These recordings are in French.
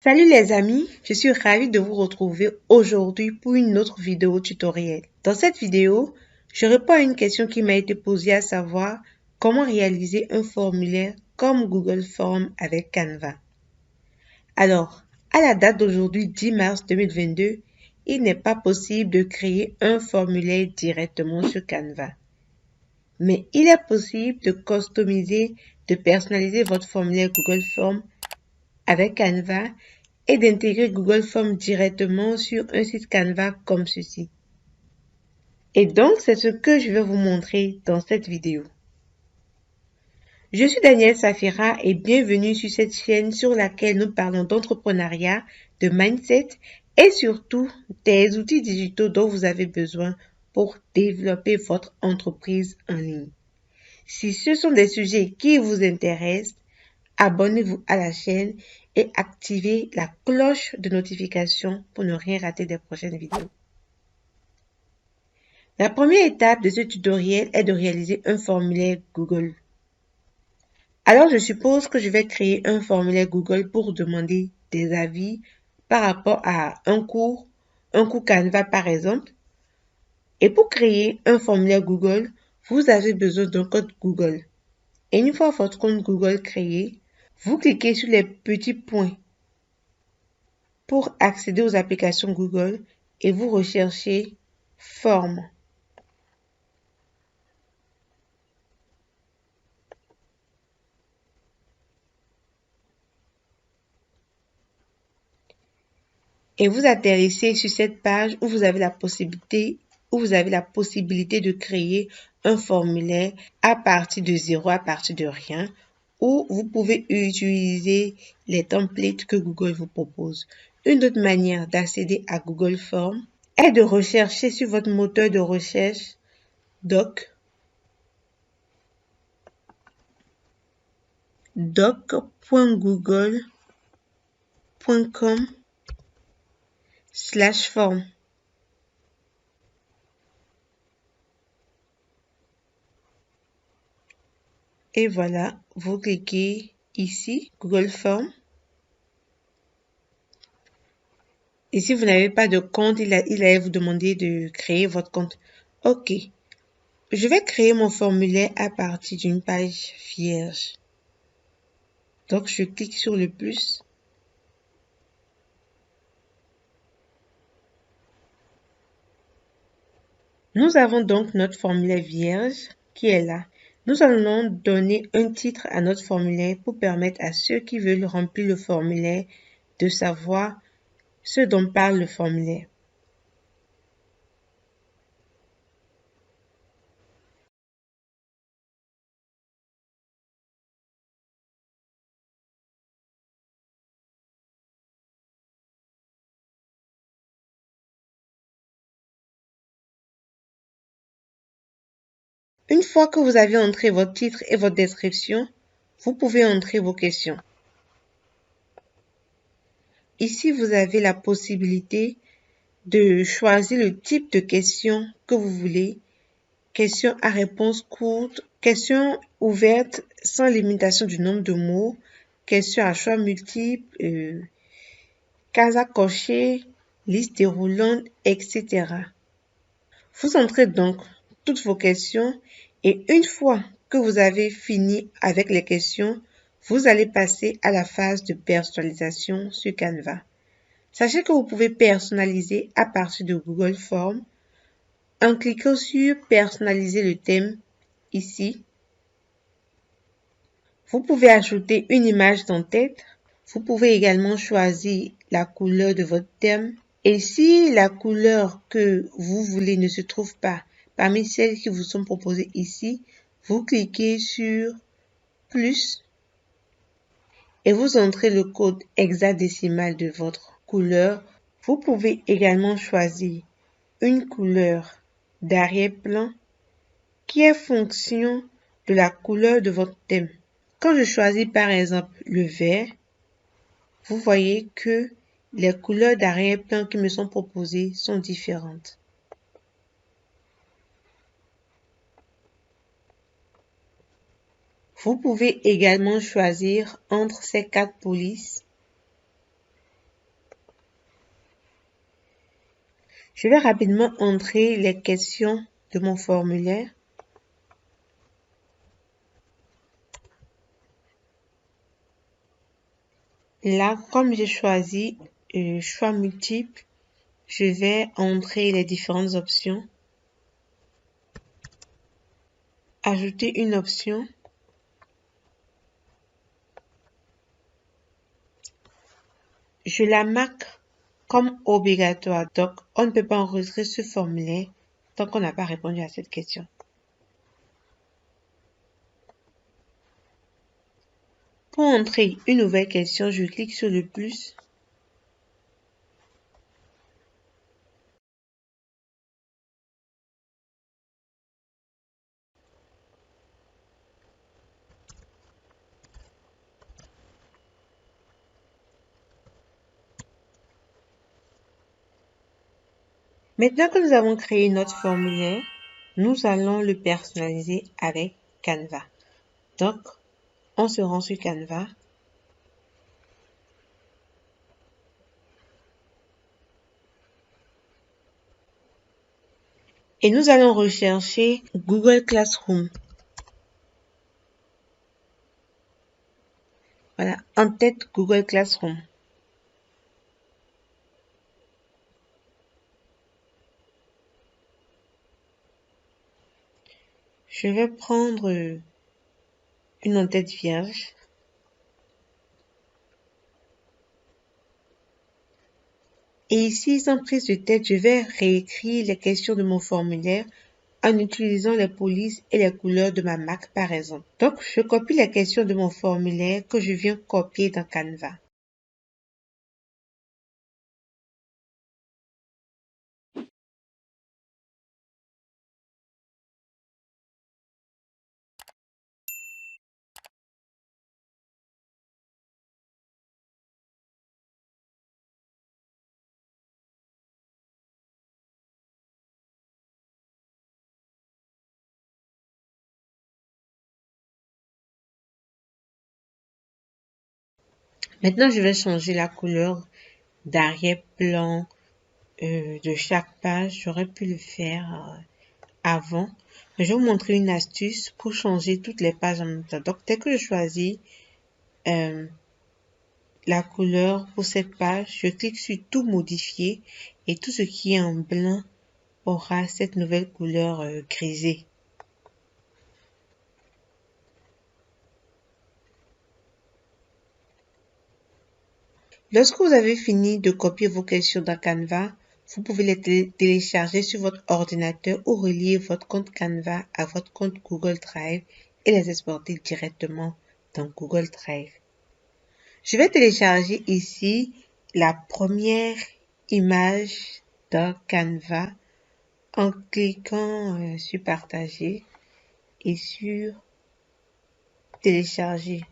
Salut les amis, je suis ravie de vous retrouver aujourd'hui pour une autre vidéo tutoriel. Dans cette vidéo, je réponds à une question qui m'a été posée, à savoir comment réaliser un formulaire comme Google Forms avec Canva. Alors, à la date d'aujourd'hui, 10 mars 2022, il n'est pas possible de créer un formulaire directement sur Canva. Mais il est possible de customiser, de personnaliser votre formulaire Google Forms avec Canva et d'intégrer Google Forms directement sur un site Canva comme ceci. Et donc, c'est ce que je vais vous montrer dans cette vidéo. Je suis Danielle Safira et bienvenue sur cette chaîne sur laquelle nous parlons d'entrepreneuriat, de mindset et surtout des outils digitaux dont vous avez besoin pour développer votre entreprise en ligne. Si ce sont des sujets qui vous intéressent, abonnez-vous à la chaîne et activez la cloche de notification pour ne rien rater des prochaines vidéos. La première étape de ce tutoriel est de réaliser un formulaire Google. Alors, je suppose que je vais créer un formulaire Google pour demander des avis par rapport à un cours Canva par exemple. Et pour créer un formulaire Google, vous avez besoin d'un compte Google. Et une fois votre compte Google créé, vous cliquez sur les petits points pour accéder aux applications Google et vous recherchez Formes. Et vous atterrissez sur cette page où vous avez la possibilité de créer un formulaire à partir de zéro, à partir de rien, ou vous pouvez utiliser les templates que Google vous propose. Une autre manière d'accéder à Google Forms est de rechercher sur votre moteur de recherche doc.google.com/form. Et voilà, vous cliquez ici, Google Forms. Et si vous n'avez pas de compte, il allait vous demander de créer votre compte. OK. Je vais créer mon formulaire à partir d'une page vierge. Donc, je clique sur le plus. Nous avons donc notre formulaire vierge qui est là. Nous allons donner un titre à notre formulaire pour permettre à ceux qui veulent remplir le formulaire de savoir ce dont parle le formulaire. Une fois que vous avez entré votre titre et votre description, vous pouvez entrer vos questions. Ici, vous avez la possibilité de choisir le type de questions que vous voulez. Questions à réponse courte, questions ouvertes sans limitation du nombre de mots, questions à choix multiples, cases à cocher, liste déroulante, etc. Vous entrez donc toutes vos questions et une fois que vous avez fini avec les questions, vous allez passer à la phase de personnalisation sur Canva. Sachez que vous pouvez personnaliser à partir de Google Forms en cliquant sur personnaliser le thème ici. Vous pouvez ajouter une image d'en-tête. Vous pouvez également choisir la couleur de votre thème. Et si la couleur que vous voulez ne se trouve pas parmi celles qui vous sont proposées ici, vous cliquez sur plus et vous entrez le code hexadécimal de votre couleur. Vous pouvez également choisir une couleur d'arrière-plan qui est fonction de la couleur de votre thème. Quand je choisis par exemple le vert, vous voyez que les couleurs d'arrière-plan qui me sont proposées sont différentes. Vous pouvez également choisir entre ces quatre polices Je vais rapidement entrer les questions de mon formulaire. Là, comme j'ai choisi choix multiple, je vais entrer les différentes options. Ajouter une option. Je la marque comme obligatoire. Donc, on ne peut pas enregistrer ce formulaire tant qu'on n'a pas répondu à cette question. Pour entrer une nouvelle question, je clique sur le plus. Maintenant que nous avons créé notre formulaire, nous allons le personnaliser avec Canva. Donc, on se rend sur Canva. Et nous allons rechercher Google Classroom. Voilà, en tête Google Classroom. Je vais prendre une en-tête vierge. Et ici, sans prise de tête, je vais réécrire les questions de mon formulaire en utilisant les polices et les couleurs de ma marque par exemple. Donc, je copie les questions de mon formulaire que je viens copier dans Canva. Maintenant, je vais changer la couleur d'arrière-plan de chaque page. J'aurais pu le faire avant. Mais je vais vous montrer une astuce pour changer toutes les pages en même temps. Donc, dès que je choisis la couleur pour cette page, je clique sur tout modifier et tout ce qui est en blanc aura cette nouvelle couleur grisée. Lorsque vous avez fini de copier vos questions dans Canva, vous pouvez les télécharger sur votre ordinateur ou relier votre compte Canva à votre compte Google Drive et les exporter directement dans Google Drive. Je vais télécharger ici la première image dans Canva en cliquant sur partager et sur télécharger.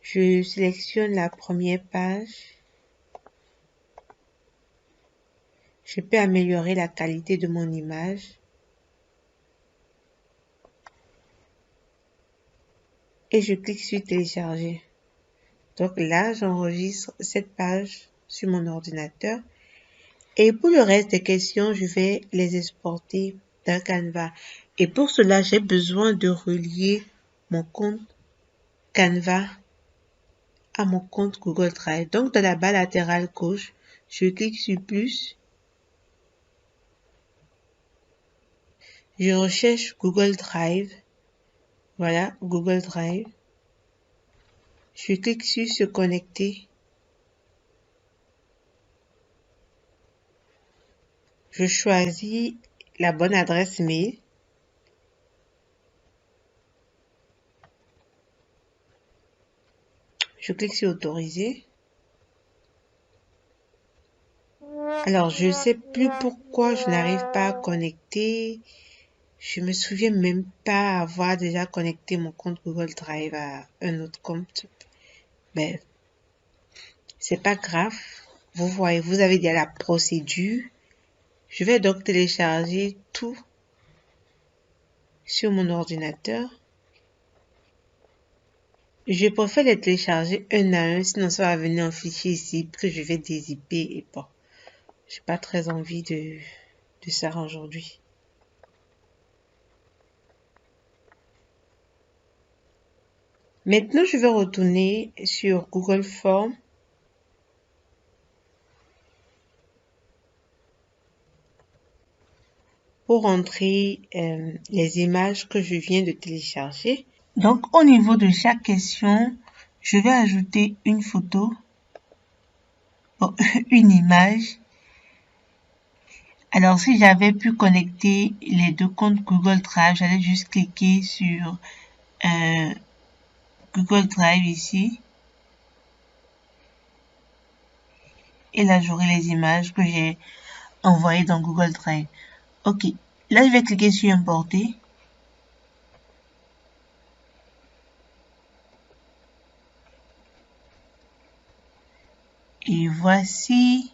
Je sélectionne la première page. Je peux améliorer la qualité de mon image. Et je clique sur télécharger. Donc là, j'enregistre cette page sur mon ordinateur. Et pour le reste des questions, je vais les exporter dans Canva. Et pour cela, j'ai besoin de relier mon compte Canva à mon compte Google Drive. Donc dans la barre latérale gauche, je clique sur plus. Je recherche Google Drive. Voilà, Google Drive. Je clique sur se connecter. Je choisis la bonne adresse mail. Je clique sur autoriser. Alors, je ne sais plus pourquoi je n'arrive pas à connecter. Je me souviens même pas avoir déjà connecté mon compte Google Drive à un autre compte. Mais c'est pas grave. Vous voyez, vous avez déjà la procédure. Je vais donc télécharger tout sur mon ordinateur. Je préfère les télécharger un à un, sinon ça va venir en fichier ici que je vais dézipper et bon. J'ai pas très envie de de Sarah aujourd'hui. Maintenant, je vais retourner sur Google Forms pour entrer les images que je viens de télécharger. Donc, au niveau de chaque question, je vais ajouter une photo, une image. Alors, si j'avais pu connecter les deux comptes Google Drive, j'allais juste cliquer sur Google Drive ici. Et là, j'aurai les images que j'ai envoyées dans Google Drive. Ok, là, je vais cliquer sur Importer. Et voici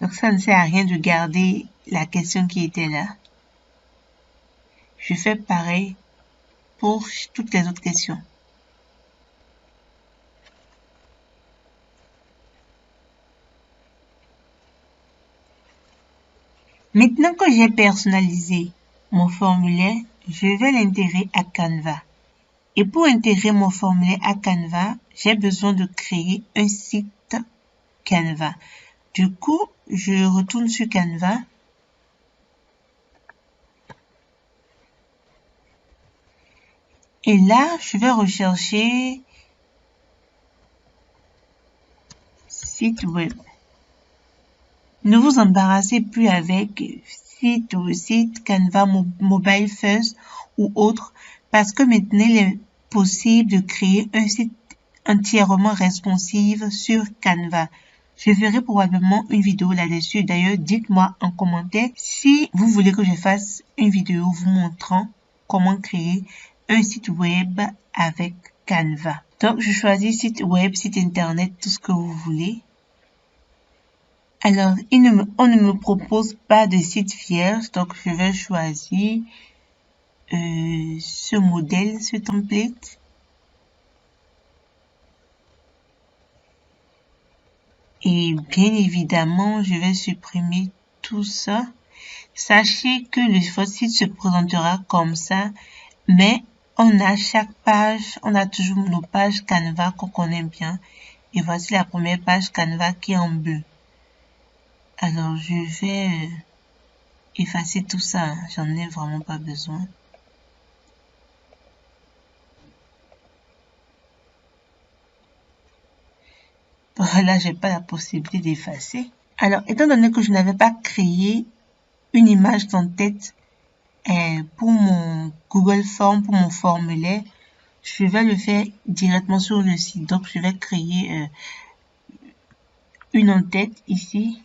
donc ça ne sert à rien de garder la question qui était là. Je fais pareil pour toutes les autres questions. Maintenant que j'ai personnalisé mon formulaire, je vais l'intégrer à Canva. Et pour intégrer mon formulaire à Canva, j'ai besoin de créer un site Canva. Du coup, je retourne sur Canva. Et là, je vais rechercher site web. Ne vous embarrassez plus avec site Canva Mobile First ou autre, parce que maintenant il est possible de créer un site entièrement responsive sur Canva. Je ferai probablement une vidéo là-dessus. D'ailleurs, dites-moi en commentaire si vous voulez que je fasse une vidéo vous montrant comment créer un site web avec Canva. Donc, je choisis site web, site internet, tout ce que vous voulez. Alors, on ne me propose pas de site vierge, donc je vais choisir ce modèle, ce template. Et bien évidemment, je vais supprimer tout ça. Sachez que votre site se présentera comme ça, mais on a chaque page, on a toujours nos pages Canva qu'on connaît bien. Et voici la première page Canva qui est en bleu. Alors, je vais effacer tout ça, j'en ai vraiment pas besoin. Là, j'ai pas la possibilité d'effacer. Alors, étant donné que je n'avais pas créé une image en tête pour mon Google Form, pour mon formulaire, je vais le faire directement sur le site. Donc, je vais créer une en tête ici.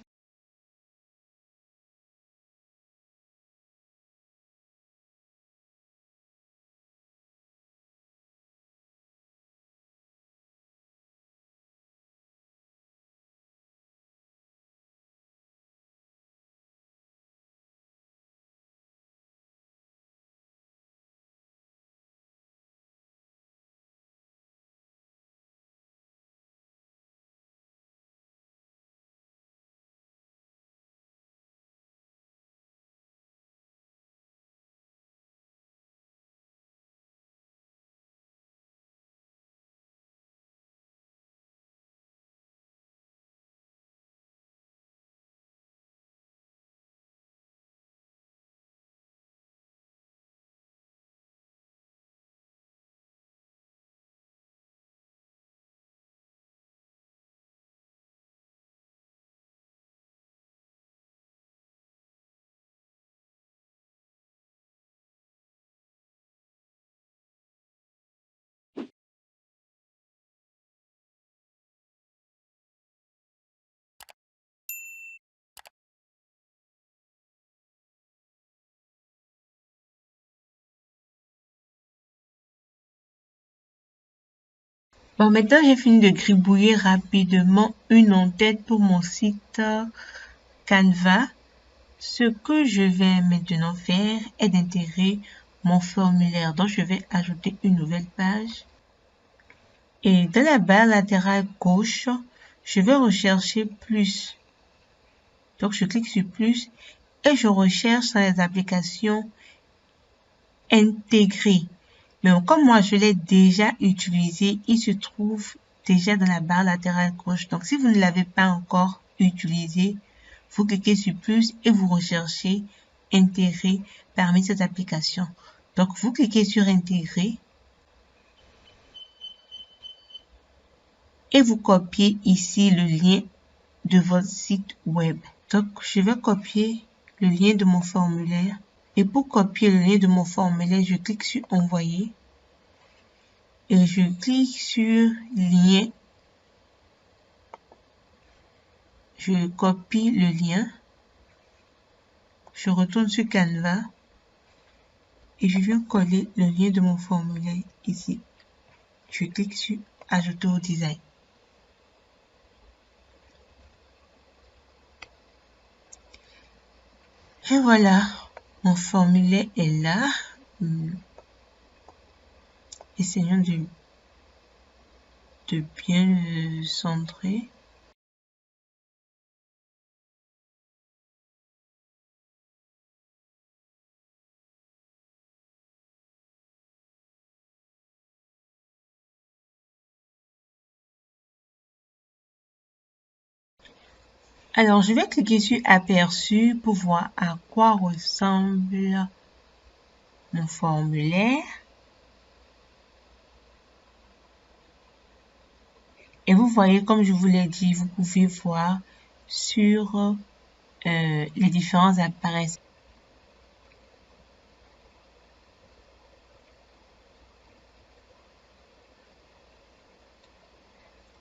Bon, maintenant j'ai fini de gribouiller rapidement une en-tête pour mon site Canva. Ce que je vais maintenant faire est d'intégrer mon formulaire. Donc, je vais ajouter une nouvelle page. Et dans la barre latérale gauche, je vais rechercher plus. Donc, je clique sur plus et je recherche dans les applications intégrées. Mais comme moi, je l'ai déjà utilisé, il se trouve déjà dans la barre latérale gauche. Donc, si vous ne l'avez pas encore utilisé, vous cliquez sur plus et vous recherchez intégrer parmi ces applications. Donc, vous cliquez sur intégrer et vous copiez ici le lien de votre site web. Donc, je vais copier le lien de mon formulaire. Et pour copier le lien de mon formulaire, je clique sur envoyer. Et je clique sur lien. Je copie le lien. Je retourne sur Canva. Et je viens coller le lien de mon formulaire ici. Je clique sur ajouter au design. Et voilà, mon formulaire est là. Essayons de bien le centrer. Alors, je vais cliquer sur aperçu pour voir à quoi ressemble mon formulaire. Et vous voyez, comme je vous l'ai dit, vous pouvez voir sur les différents appareils.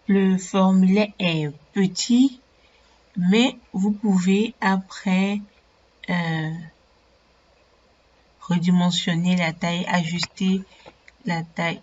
Le formulaire est petit, mais vous pouvez après redimensionner la taille, ajuster la taille.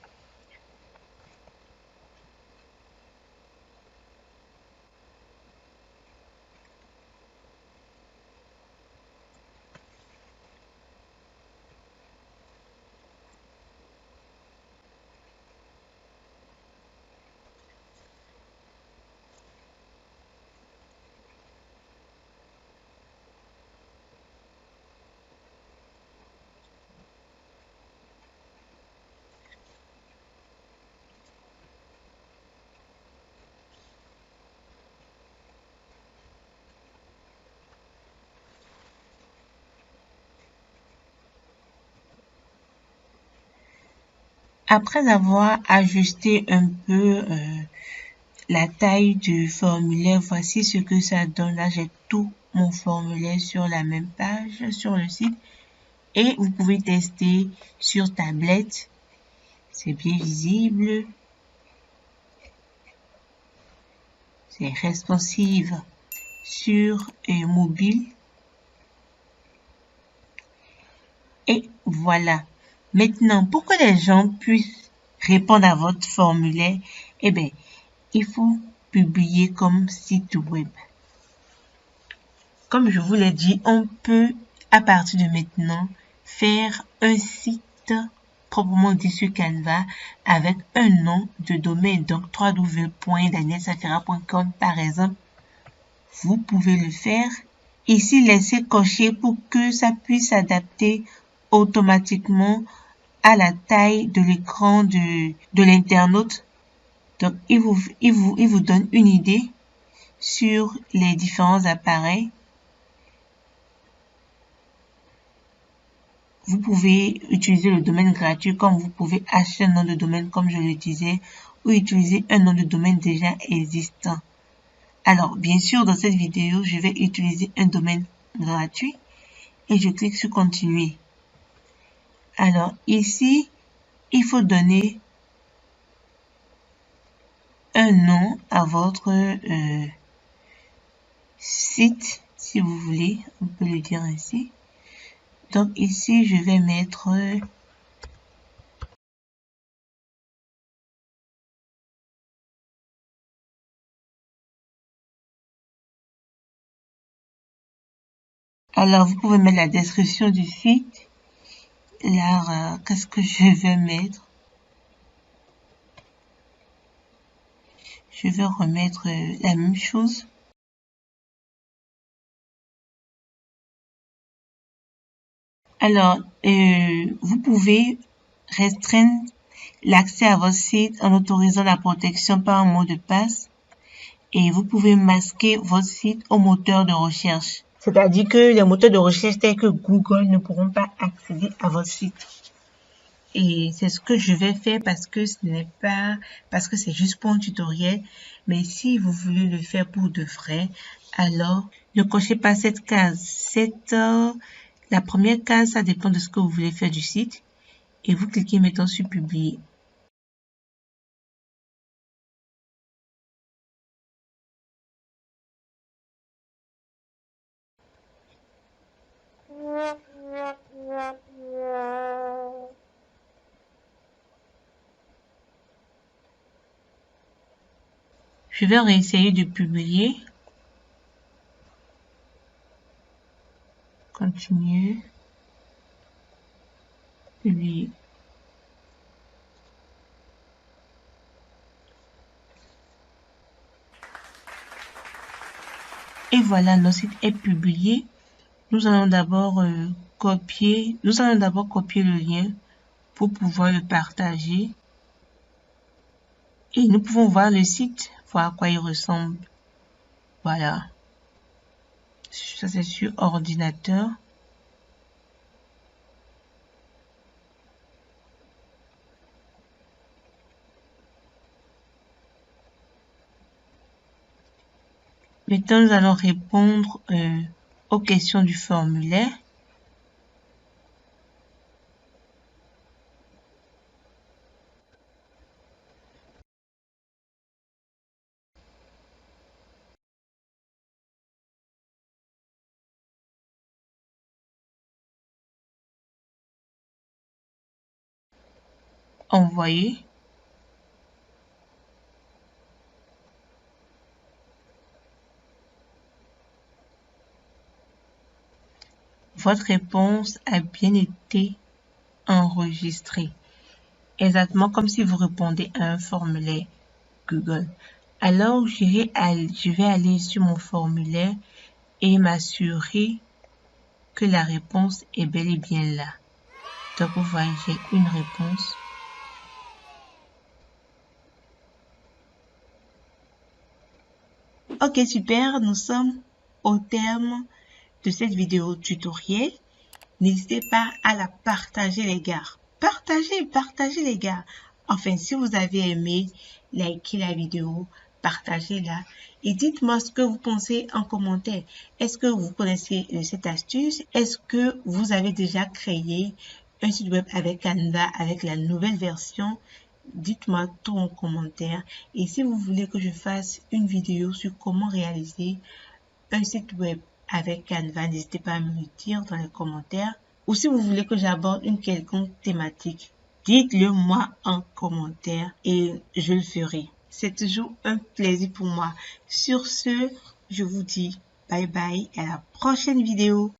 Après avoir ajusté un peu la taille du formulaire, voici ce que ça donne. Là, j'ai tout mon formulaire sur la même page, sur le site. Et vous pouvez tester sur tablette. C'est bien visible. C'est responsive sur mobile. Et voilà. Maintenant, pour que les gens puissent répondre à votre formulaire, eh bien, il faut publier comme site web. Comme je vous l'ai dit, on peut, à partir de maintenant, faire un site proprement dit sur Canva avec un nom de domaine. Donc, www.danielsafira.com par exemple. Vous pouvez le faire. Ici, laissez cocher pour que ça puisse s'adapter automatiquement à la taille de l'écran de l'internaute. Donc, il vous donne une idée sur les différents appareils. Vous pouvez utiliser le domaine gratuit comme vous pouvez acheter un nom de domaine comme je le disais ou utiliser un nom de domaine déjà existant. Alors, bien sûr, dans cette vidéo, je vais utiliser un domaine gratuit et je clique sur continuer. Alors, ici, il faut donner un nom à votre site, si vous voulez, on peut le dire ainsi. Donc ici, je vais mettre Alors, vous pouvez mettre la description du site. Là, qu'est-ce que je vais mettre? Je vais remettre la même chose. Alors, vous pouvez restreindre l'accès à votre site en autorisant la protection par un mot de passe et vous pouvez masquer votre site au moteur de recherche. C'est-à-dire que les moteurs de recherche tels que Google ne pourront pas accéder à votre site. Et c'est ce que je vais faire parce que c'est juste pour un tutoriel. Mais si vous voulez le faire pour de vrai, alors ne cochez pas cette case. La première case, ça dépend de ce que vous voulez faire du site. Et vous cliquez maintenant sur publier. Je vais réessayer de publier. Continuer. Publier. Et voilà, notre site est publié. Nous allons d'abord copier le lien pour pouvoir le partager. Et nous pouvons voir le site, voir à quoi il ressemble. Voilà. Ça, c'est sur ordinateur. Maintenant, nous allons répondre aux questions du formulaire. Envoyer. Votre réponse a bien été enregistrée. Exactement comme si vous répondez à un formulaire Google. Alors, je vais aller sur mon formulaire et m'assurer que la réponse est bel et bien là. Donc, vous voyez, j'ai une réponse. Ok, super, nous sommes au terme de cette vidéo tutoriel. N'hésitez pas à la partager, les gars. Partagez les gars. Enfin, si vous avez aimé, likez la vidéo, partagez-la et dites-moi ce que vous pensez en commentaire. Est-ce que vous connaissez cette astuce? Est-ce que vous avez déjà créé un site web avec Canva, avec la nouvelle version? Dites-moi tout en commentaire. Et si vous voulez que je fasse une vidéo sur comment réaliser un site web avec Canva, n'hésitez pas à me le dire dans les commentaires. Ou si vous voulez que j'aborde une quelconque thématique, dites-le moi en commentaire et je le ferai. C'est toujours un plaisir pour moi. Sur ce, je vous dis bye bye et à la prochaine vidéo.